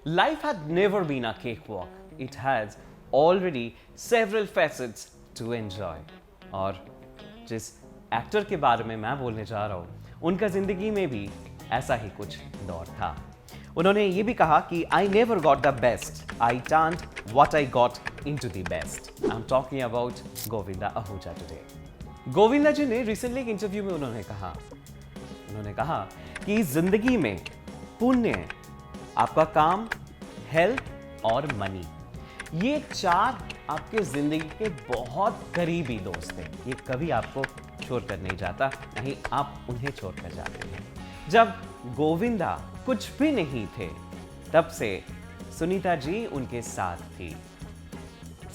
Life had never been a cakewalk. It has already several facets to enjoy. और जिस actor के बारे में मैं बोलने जा रहा हूँ, उनका जिंदगी में भी ऐसा ही कुछ दौर था। उन्होंने ये भी कहा कि I never got the best. I turned what I got into the best. I'm talking about Govinda Ahuja today. Govinda जी ने रिसेंटली एक इंटरव्यू में उन्होंने कहा कि जिंदगी में पुण्य, आपका काम, हेल्थ और मनी, ये चार आपके जिंदगी के बहुत करीबी दोस्त हैं। ये कभी आपको छोड़ कर नहीं जाता, नहीं आप उन्हें छोड़ कर जाते हैं। जब गोविंदा कुछ भी नहीं थे, तब से सुनीता जी उनके साथ थी।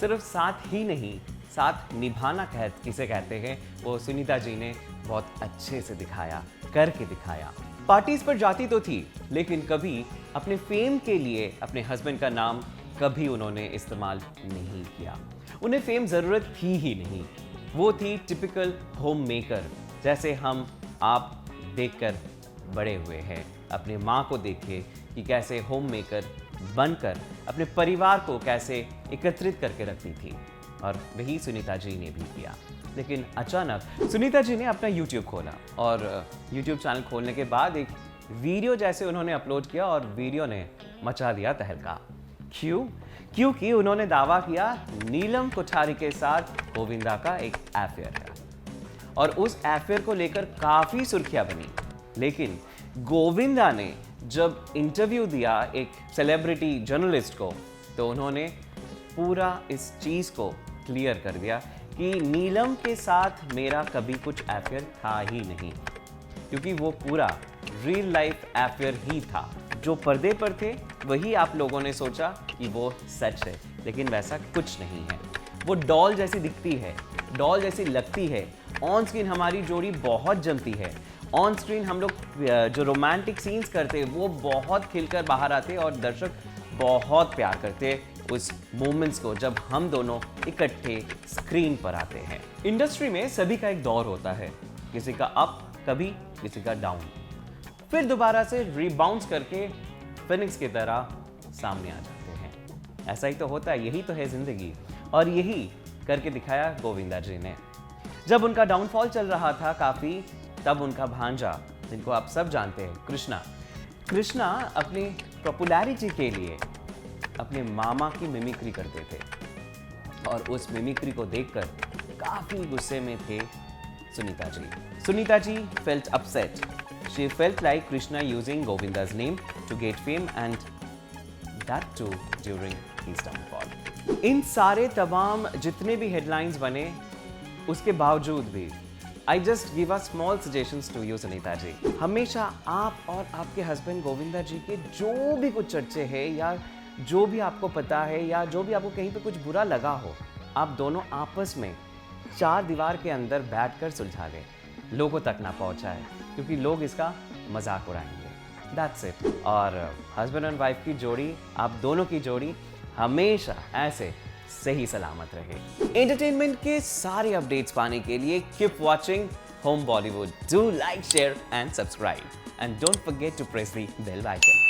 सिर्फ साथ ही नहीं, साथ निभाना किसे कहते हैं, वो सुनीता जी ने बहुत अच्छे से दिखाया, करके दिखाया। पार्टीज पर जाती तो थी, लेकिन कभी अपने फेम के लिए अपने हस्बैंड का नाम कभी उन्होंने इस्तेमाल नहीं किया। उन्हें फेम जरूरत थी ही नहीं। वो थी टिपिकल होम मेकर, जैसे हम आप देखकर बड़े हुए हैं। अपने माँ को देखिए कि कैसे होम मेकर बनकर अपने परिवार को कैसे एकत्रित करके रखती थी, और वही सुनीता जी ने भी किया। लेकिन अचानक सुनीता जी ने अपना YouTube खोला, और YouTube चैनल खोलने के बाद एक वीडियो जैसे उन्होंने अपलोड किया, और वीडियो ने मचा दिया तहलका। क्यों? क्योंकि उन्होंने दावा किया नीलम कोठारी के साथ गोविंदा का एक अफेयर है, और उस अफेयर को लेकर काफी सुर्खियां बनी। लेकिन गोविंदा ने जब इंटरव्यू दिया एक सेलिब्रिटी जर्नलिस्ट को, तो उन्होंने पूरा इस चीज को क्लियर कर दिया कि नीलम के साथ मेरा कभी कुछ अफेयर था ही नहीं, क्योंकि वो पूरा रियल लाइफ अफेयर ही था। जो पर्दे पर थे वही आप लोगों ने सोचा कि वो सच है, लेकिन वैसा कुछ नहीं है। वो डॉल जैसी दिखती है, डॉल जैसी लगती है। ऑन स्क्रीन हमारी जोड़ी बहुत जमती है। ऑन स्क्रीन हम लोग जो रोमांटिक सीन्स करते हैं वो बहुत खिलकर बाहर आते हैं, और दर्शक बहुत प्यार करते हैं उस मोमेंट्स को जब हम दोनों इकट्ठे स्क्रीन पर आते हैं। इंडस्ट्री में सभी का एक दौर होता है, किसी का अप, कभी किसी का डाउन, फिर दोबारा से रिबाउंस करके फिनिक्स की तरह सामने आ जाते हैं। ऐसा ही तो होता है, यही तो है जिंदगी, और यही करके दिखाया गोविंदा जी ने। जब उनका डाउनफॉल चल रहा था काफी, तब उनका भांजा, जिनको आप सब जानते हैं, कृष्णा अपनी पॉपुलैरिटी के लिए अपने मामा की मिमिक्री करते थे, और उस मिमिक्री को देखकर काफी गुस्से में थे Sunita ji felt upset. She felt like Krishna using Govinda's name to get fame, and that too during his downfall. इन सारे तमाम जितने भी हेडलाइंस बने, उसके बावजूद भी I just give a small suggestions to you, Sunita ji. हमेशा आप और आपके हस्बैंड गोविंदा जी के जो भी कुछ चर्चे हैं, या जो भी आपको पता है, या जो भी आपको कहीं पे कुछ बुरा लगा हो, आप दोनों आपस में चार दीवार के अंदर बैठकर सुलझा लें, लोगों तक ना पहुंचाए, क्योंकि लोग इसका मजाक उड़ाएंगे। That's it. और हस्बैंड एंड वाइफ की जोड़ी, आप दोनों की जोड़ी हमेशा ऐसे सही सलामत रहे। एंटरटेनमेंट के सारे अपडेट्स पाने के लिए keep watching home Bollywood. Do like, share and subscribe, and don't forget to press the bell icon.